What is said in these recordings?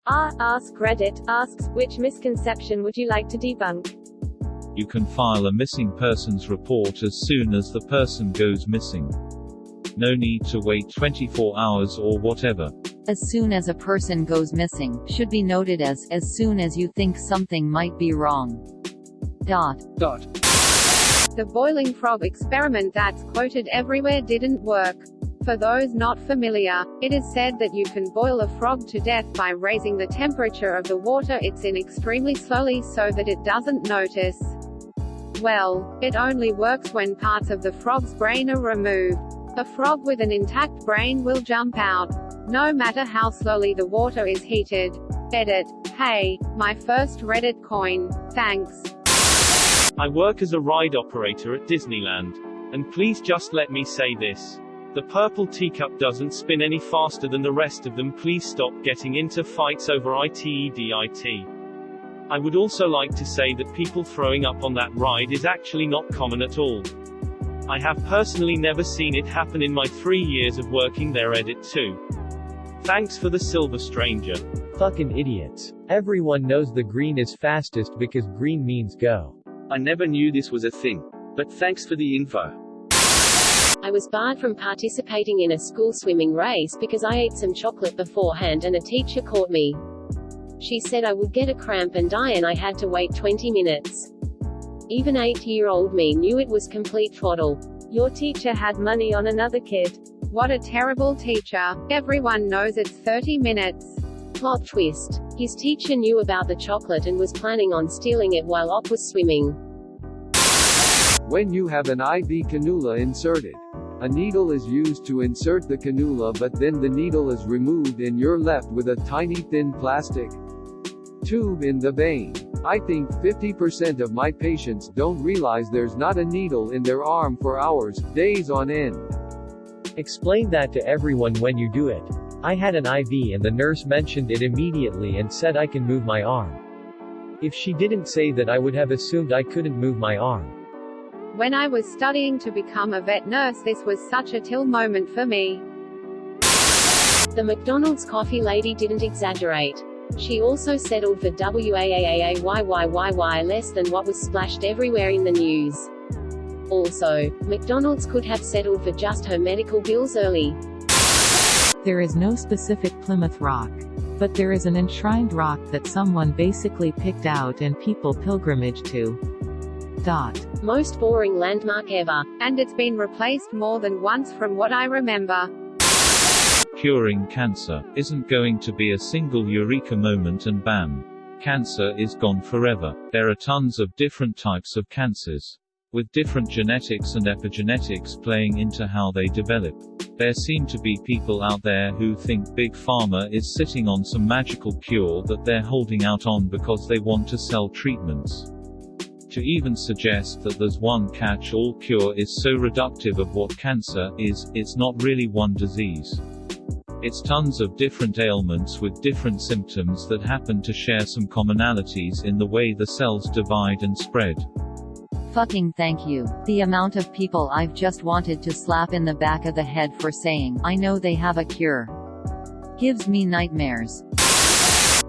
Askreddit Asks, which misconception would you like to debunk? You can file a missing persons report as soon as the person goes missing. No need to wait 24 hours or whatever. As soon as a person goes missing should be noted as soon as you think something might be wrong. The boiling frog experiment that's quoted everywhere didn't work. For those not familiar, it is said that you can boil a frog to death by raising the temperature of the water it's in extremely slowly so that it doesn't notice. Well, it only works when parts of the frog's brain are removed. A frog with an intact brain will jump out, no matter how slowly the water is heated. Edit. Hey, my first Reddit coin. Thanks. I work as a ride operator at Disneyland. And please just let me say this. The purple teacup doesn't spin any faster than the rest of them. Please stop getting into fights over it. I would also like to say that people throwing up on that ride is actually not common at all. I have personally never seen it happen in my 3 years of working there. Edit 2. Thanks for the silver stranger. Fucking idiots. Everyone knows the green is fastest because green means go. I never knew this was a thing. But thanks for the info. I was barred from participating in a school swimming race because I ate some chocolate beforehand and a teacher caught me. She said I would get a cramp and die and I had to wait 20 minutes. Even 8-year-old me knew it was complete twaddle. Your teacher had money on another kid. What a terrible teacher. Everyone knows it's 30 minutes. Plot twist. His teacher knew about the chocolate and was planning on stealing it while Op was swimming. When you have an IV cannula inserted, a needle is used to insert the cannula, but then the needle is removed and you're left with a tiny thin plastic tube in the vein. I think 50% of my patients don't realize there's not a needle in their arm for hours, days on end. Explain that to everyone when you do it. I had an IV and the nurse mentioned it immediately and said I can move my arm. If she didn't say that, I would have assumed I couldn't move my arm. When I was studying to become a vet nurse, this was such a till moment for me. The McDonald's coffee lady didn't exaggerate. She also settled for WAAAAYYYY less than what was splashed everywhere in the news. Also, McDonald's could have settled for just her medical bills early. There is no specific Plymouth Rock, but there is an enshrined rock that someone basically picked out and people pilgrimage to. Most boring landmark ever. And it's been replaced more than once from what I remember. Curing cancer isn't going to be a single eureka moment and bam. Cancer is gone forever. There are tons of different types of cancers, with different genetics and epigenetics playing into how they develop. There seem to be people out there who think Big Pharma is sitting on some magical cure that they're holding out on because they want to sell treatments. To even suggest that there's one catch-all cure is so reductive of what cancer is. It's not really one disease. It's tons of different ailments with different symptoms that happen to share some commonalities in the way the cells divide and spread. Fucking thank you. The amount of people I've just wanted to slap in the back of the head for saying, I know they have a cure, gives me nightmares.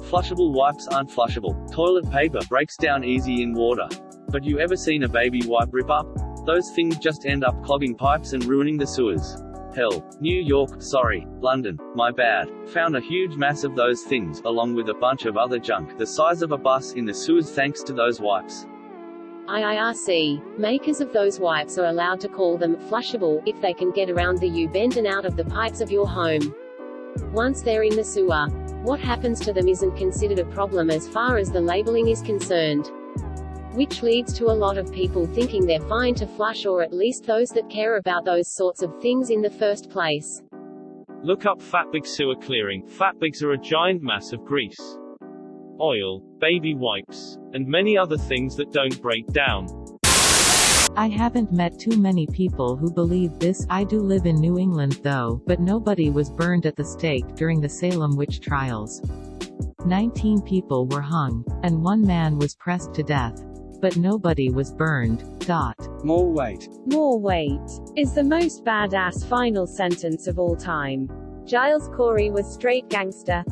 Flushable wipes aren't flushable. Toilet paper breaks down easy in water. But you ever seen a baby wipe rip up? Those things just end up clogging pipes and ruining the sewers. Hell, New York, sorry, London, my bad, found a huge mass of those things, along with a bunch of other junk the size of a bus in the sewers thanks to those wipes. IIRC. Makers of those wipes are allowed to call them flushable if they can get around the U-bend and out of the pipes of your home. Once they're in the sewer, what happens to them isn't considered a problem as far as the labeling is concerned. Which leads to a lot of people thinking they're fine to flush, or at least those that care about those sorts of things in the first place. Look up fatbig sewer clearing. Fatbigs are a giant mass of grease, oil, baby wipes, and many other things that don't break down. I haven't met too many people who believe this. I do live in New England though, but nobody was burned at the stake during the Salem witch trials. 19 people were hung, and 1 man was pressed to death. But nobody was burned. More weight is the most badass final sentence of all time. Giles Corey was straight gangster.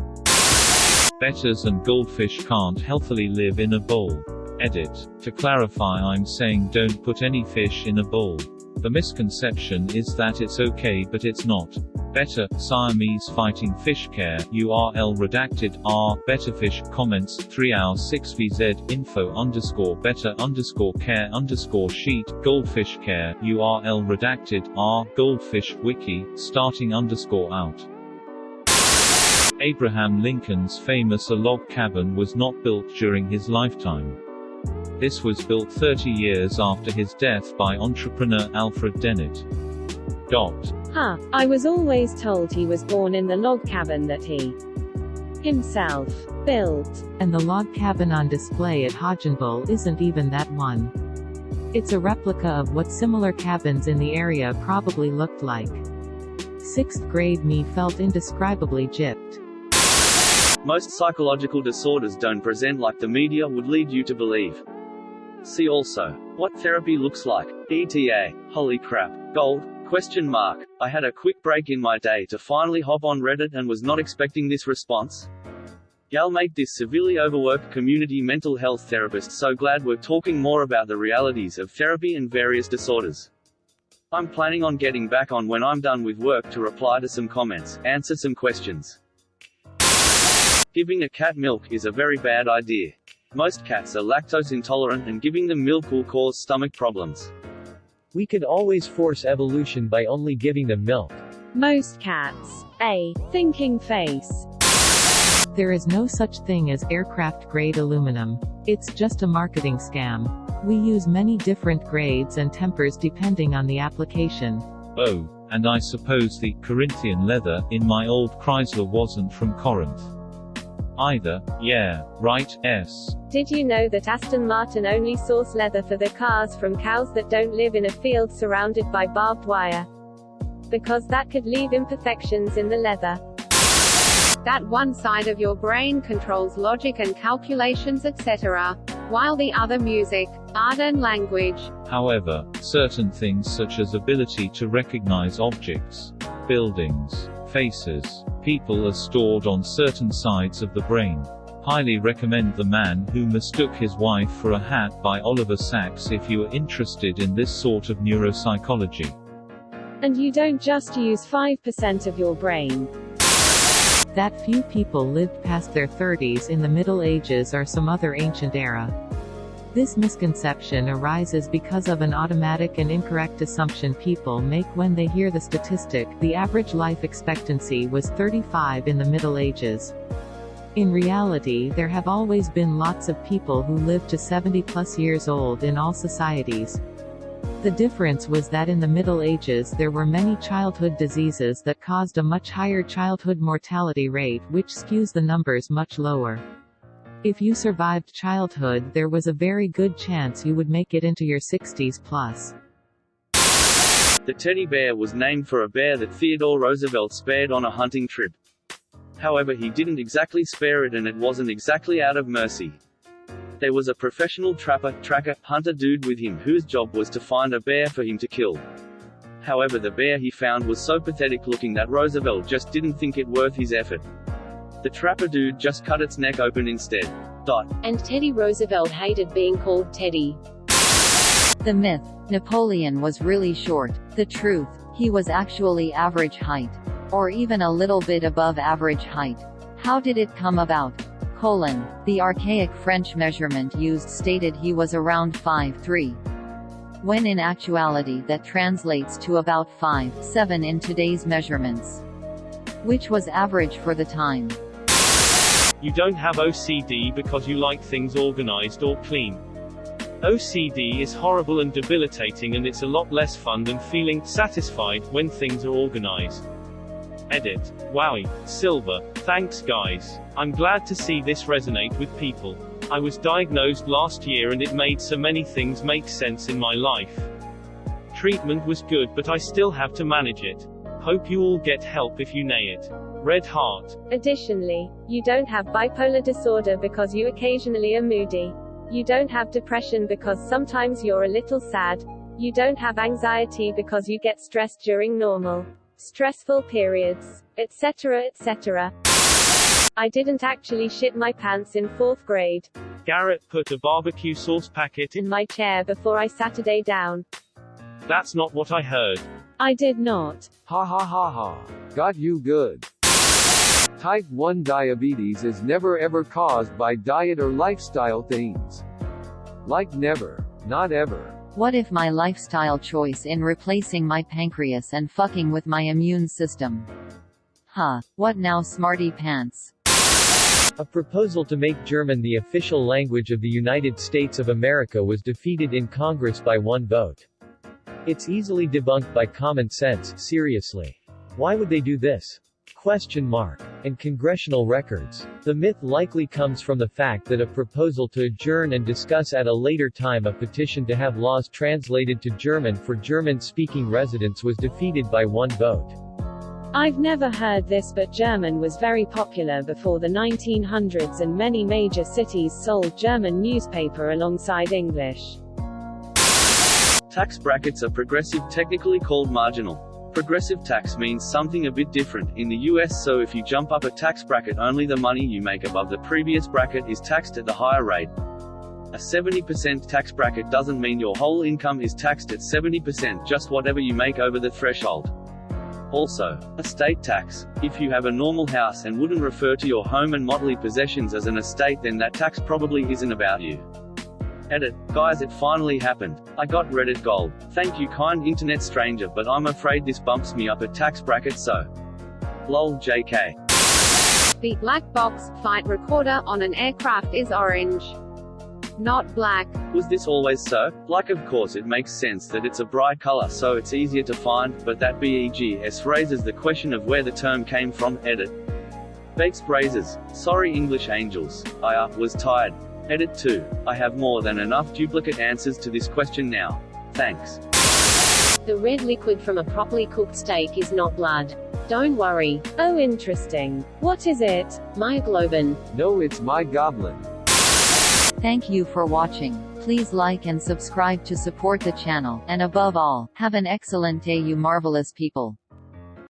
Betters and goldfish can't healthily live in a bowl. Edit. To clarify, I'm saying don't put any fish in a bowl. The misconception is that it's okay, but it's not. Better, Siamese fighting fish care, URL redacted, r, betterfish, comments, 3hour6vz, info_better_care_sheet, goldfish care, URL redacted, r, goldfish, wiki, starting_out. Abraham Lincoln's famous log cabin was not built during his lifetime. This was built 30 years after his death by entrepreneur Alfred Dennett. I was always told he was born in the log cabin that he himself built. And the log cabin on display at Hodgenville isn't even that one. It's a replica of what similar cabins in the area probably looked like. 6th grade me felt indescribably gypped. Most psychological disorders don't present like the media would lead you to believe. See also, what therapy looks like, ETA, holy crap, gold, ? I had a quick break in my day to finally hop on Reddit and was not expecting this response. Y'all make this severely overworked community mental health therapist so glad we're talking more about the realities of therapy and various disorders. I'm planning on getting back on when I'm done with work to reply to some comments, answer some questions. Giving a cat milk is a very bad idea. Most cats are lactose intolerant and giving them milk will cause stomach problems. We could always force evolution by only giving them milk. Most cats. A thinking face. There is no such thing as aircraft-grade aluminum. It's just a marketing scam. We use many different grades and tempers depending on the application. Oh, and I suppose the Corinthian leather in my old Chrysler wasn't from Corinth either. Yeah, right, S. Did you know that Aston Martin only source leather for their cars from cows that don't live in a field surrounded by barbed wire? Because that could leave imperfections in the leather. That one side of your brain controls logic and calculations, etc., while the other music, art and language. However, certain things such as ability to recognize objects, buildings, faces, people are stored on certain sides of the brain. Highly recommend The Man Who Mistook His Wife for a Hat by Oliver Sacks if you are interested in this sort of neuropsychology. And you don't just use 5% of your brain. That few people lived past their 30s in the Middle Ages or some other ancient era. This misconception arises because of an automatic and incorrect assumption people make when they hear the statistic. The average life expectancy was 35 in the Middle Ages. In reality, there have always been lots of people who lived to 70+ years old in all societies. The difference was that in the Middle Ages there were many childhood diseases that caused a much higher childhood mortality rate, which skews the numbers much lower. If you survived childhood, there was a very good chance you would make it into your 60s plus. The teddy bear was named for a bear that Theodore Roosevelt spared on a hunting trip. However, he didn't exactly spare it, and it wasn't exactly out of mercy. There was a professional tracker, hunter dude with him whose job was to find a bear for him to kill. However, the bear he found was so pathetic looking that Roosevelt just didn't think it worth his effort. The trapper dude just cut its neck open instead. And Teddy Roosevelt hated being called Teddy. The myth. Napoleon was really short. The truth. He was actually average height. Or even a little bit above average height. How did it come about? The archaic French measurement used stated he was around 5'3". When in actuality that translates to about 5'7" in today's measurements. Which was average for the time. You don't have OCD because you like things organized or clean. OCD is horrible and debilitating, and it's a lot less fun than feeling satisfied when things are organized. Edit. Wowie. Silver. Thanks guys. I'm glad to see this resonate with people. I was diagnosed last year and it made so many things make sense in my life. Treatment was good, but I still have to manage it. Hope you all get help if you nay it. Red Heart. Additionally, you don't have bipolar disorder because you occasionally are moody. You don't have depression because sometimes you're a little sad. You don't have anxiety because you get stressed during normal, stressful periods, etc., etc. I didn't actually shit my pants in 4th grade. Garrett put a barbecue sauce packet In my chair before I Saturday down. That's not what I heard. I did not. Ha ha ha ha. Got you good. Type 1 diabetes is never ever caused by diet or lifestyle things. Like never. Not ever. What if my lifestyle choice in replacing my pancreas and fucking with my immune system? Huh, what now, smarty pants? A proposal to make German the official language of the United States of America was defeated in Congress by 1 vote. It's easily debunked by common sense, seriously. Why would they do this? And congressional records. The myth likely comes from the fact that a proposal to adjourn and discuss at a later time a petition to have laws translated to German for German-speaking residents was defeated by 1 vote. I've never heard this, but German was very popular before the 1900s and many major cities sold German newspaper alongside English. Tax brackets are progressive, technically called marginal. Progressive tax means something a bit different in the US, so if you jump up a tax bracket, only the money you make above the previous bracket is taxed at the higher rate. A 70% tax bracket doesn't mean your whole income is taxed at 70%, just whatever you make over the threshold. Also, estate tax. If you have a normal house and wouldn't refer to your home and motley possessions as an estate, then that tax probably isn't about you. Edit. Guys, it finally happened. I got Reddit gold. Thank you, kind internet stranger, but I'm afraid this bumps me up a tax bracket, so. Lol, JK. The black box flight recorder on an aircraft is orange, not black. Was this always so? Like, of course it makes sense that it's a bright color so it's easier to find, but that BEGS raises the question of where the term came from. Edit. Bakes Brazers. Sorry English angels. I was tired. Edit 2. I have more than enough duplicate answers to this question now. Thanks. The red liquid from a properly cooked steak is not blood. Don't worry. Oh, interesting. What is it? Myoglobin. No, it's my goblin. Thank you for watching. Please like and subscribe to support the channel, and above all, have an excellent day, you marvelous people.